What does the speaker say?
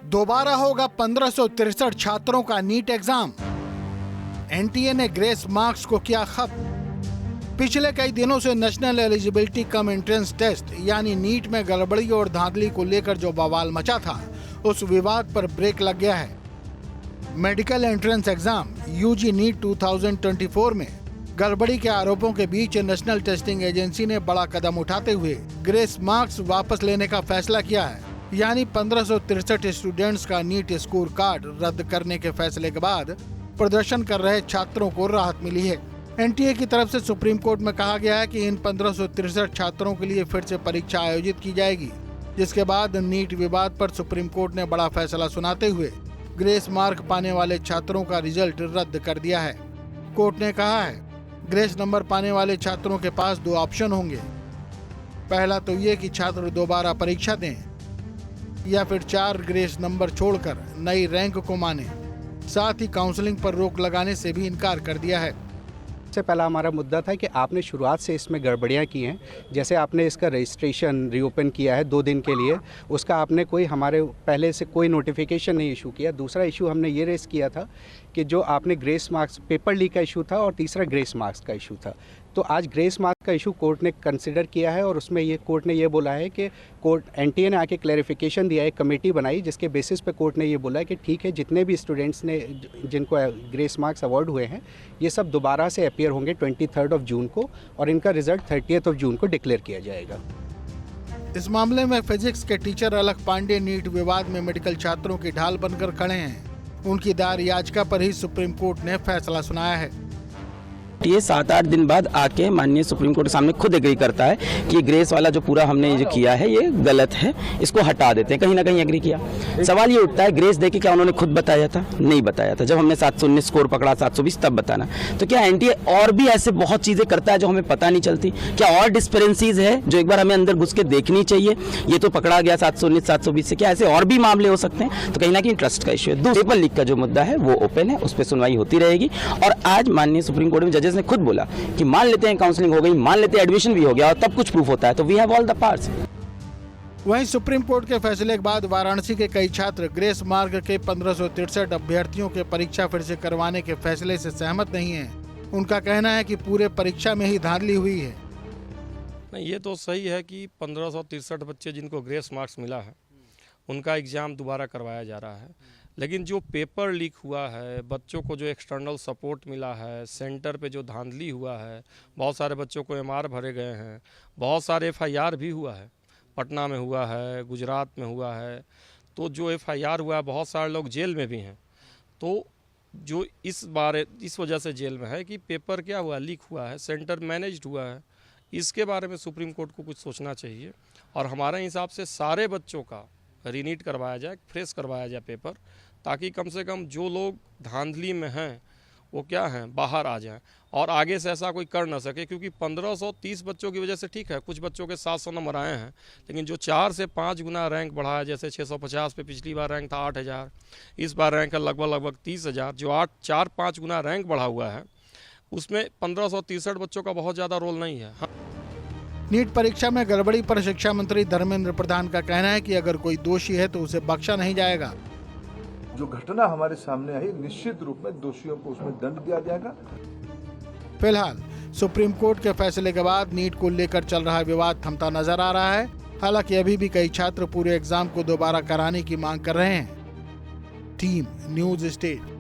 दोबारा होगा 1563 छात्रों का नीट एग्जाम। एनटीए ने ग्रेस मार्क्स को किया खत्म। पिछले कई दिनों से national eligibility cum entrance test यानी नीट में गड़बड़ी और धांधली को लेकर जो बवाल मचा था, उस विवाद पर ब्रेक लग गया है। Medical entrance exam UG NEET 2024 में गड़बड़ी के आरोपों के बीच नेशनल टेस्टिंग एजेंसी ने बड़ा कदम उठाते हुए ग्रेस मार्क्स वापस लेने का फैसला किया है। यानी 1563 स्टूडेंट्स का नीट स्कोर कार्ड रद्द करने के फैसले के बाद प्रदर्शन कर रहे छात्रों को राहत मिली है। एनटीए की तरफ से सुप्रीम कोर्ट में कहा गया है कि इन 1563 छात्रों के लिए फिर से परीक्षा आयोजित की जाएगी, जिसके बाद नीट विवाद पर सुप्रीम कोर्ट ने बड़ा फैसला सुनाते हुए ग्रेस मार्क पाने वाले छात्रों का रिजल्ट रद्द कर दिया है। कोर्ट ने कहा है, ग्रेस नंबर पाने वाले छात्रों के पास दो ऑप्शन होंगे। पहला तो ये कि छात्र दोबारा परीक्षा दें या फिर 4 ग्रेस नंबर छोड़कर नई रैंक को माने। साथ ही काउंसलिंग पर रोक लगाने से भी इनकार कर दिया है। सबसे पहला हमारा मुद्दा था कि आपने शुरुआत से इसमें गड़बड़ियाँ की हैं। जैसे आपने इसका रजिस्ट्रेशन रीओपन किया है 2 दिन के लिए, उसका आपने कोई हमारे पहले से कोई नोटिफिकेशन नहीं इशू किया। दूसरा इशू हमने ये रेस किया था कि जो आपने ग्रेस मार्क्स पेपर लीक का इशू था और तीसरा ग्रेस मार्क्स का इशू था। तो आज ग्रेस मार्क्स का इशू कोर्ट ने कंसिडर किया है और उसमें ये कोर्ट ने ये बोला है कि कोर्ट एनटीए ने आके क्लैरिफिकेशन दिया है, कमेटी बनाई जिसके बेसिस पे कोर्ट ने ये बोला है कि ठीक है, जितने भी स्टूडेंट्स ने जिनको ग्रेस मार्क्स अवार्ड हुए हैं ये सब दोबारा से अपीयर होंगे 23 जून को और इनका रिजल्ट 30 जून को डिक्लेयर किया जाएगा। इस मामले में फिजिक्स के टीचर अलख पांडे नीट विवाद में मेडिकल छात्रों की ढाल बनकर खड़े हैं। उनकी दायर याचिका पर ही सुप्रीम कोर्ट ने फैसला सुनाया है। ये 7-8 दिन बाद आके माननीय सुप्रीम कोर्ट के सामने खुद एग्री करता है कि ग्रेस वाला जो पूरा हमने जो किया है ये गलत है, इसको हटा देते हैं। कहीं ना कहीं एग्री किया। सवाल ये उठता है, ग्रेस देके क्या उन्होंने खुद बताया था? नहीं बताया था। जब हमने 719 स्कोर पकड़ा, 720 तब बताना। तो क्या एनटीए और भी ऐसे बहुत चीजें करता है जो हमें पता नहीं चलती? क्या और डिस्पेरेंसीज है जो एक बार हमें अंदर घुस के देखनी चाहिए? ये तो पकड़ा गया 719 720 से, क्या ऐसे और भी मामले हो सकते हैं? तो कहीं ना कहीं ट्रस्ट का इशू है। दूसरा पेपर लीक का जो मुद्दा है वो ओपन है, उस पर सुनवाई होती रहेगी। और आज माननीय सुप्रीम कोर्ट में जजेस ने खुद बोला कि मान लेते हैं काउंसलिंग हो गई, मान लेते हैं एडमिशन भी हो गया और तब कुछ प्रूफ होता है तो we have all the parts. वहीं सुप्रीम कोर्ट के फैसले के बाद वाराणसी के कई छात्र ग्रेस मार्क के 1563 अभ्यर्थियों के परीक्षा फिर से करवाने के फैसले से सहमत नहीं हैं। उनका कहना है कि पूरे परीक्षा में ही धांधली हुई है। नहीं, ये तो सही है कि 1563 बच्चे जिनको ग्रेस मार्क्स मिला है उनका एग्ज़ाम दोबारा करवाया जा रहा है, लेकिन जो पेपर लीक हुआ है, बच्चों को जो एक्सटर्नल सपोर्ट मिला है, सेंटर पे जो धांधली हुआ है, बहुत सारे बच्चों को एमआर भरे गए हैं, बहुत सारे एफआईआर भी हुआ है, पटना में हुआ है, गुजरात में हुआ है। तो जो एफआईआर हुआ है, बहुत सारे लोग जेल में भी हैं। तो जो इस वजह से जेल में है कि पेपर क्या हुआ, लीक हुआ है, सेंटर मैनेज्ड हुआ है। इसके बारे में सुप्रीम कोर्ट को कुछ सोचना चाहिए और हमारे हिसाब से सारे बच्चों का रीनीट करवाया जाए, फ्रेश करवाया जाए पेपर, ताकि कम से कम जो लोग धांधली में हैं वो क्या हैं बाहर आ जाएं और आगे से ऐसा कोई कर ना सके। क्योंकि 1530 बच्चों की वजह से ठीक है, कुछ बच्चों के 700 नंबर आए हैं, लेकिन जो 4 से 5 गुना रैंक बढ़ा है, जैसे 650 पे पिछली बार रैंक था 8000, इस बार रैंक है लगभग 30,000, जो 4-5 गुना रैंक बढ़ा हुआ है, उसमें 1563 बच्चों का बहुत ज़्यादा रोल नहीं है। नीट परीक्षा में गड़बड़ी पर शिक्षा मंत्री धर्मेंद्र प्रधान का कहना है कि अगर कोई दोषी है तो उसे बख्शा नहीं जाएगा। जो घटना हमारे सामने आई, निश्चित रूप में दोषियों को उसमें दंड दिया जाएगा। फिलहाल सुप्रीम कोर्ट के फैसले के बाद नीट को लेकर चल रहा विवाद थमता नजर आ रहा है। हालांकि अभी भी कई छात्र पूरे एग्जाम को दोबारा कराने की मांग कर रहे हैं। Team news state.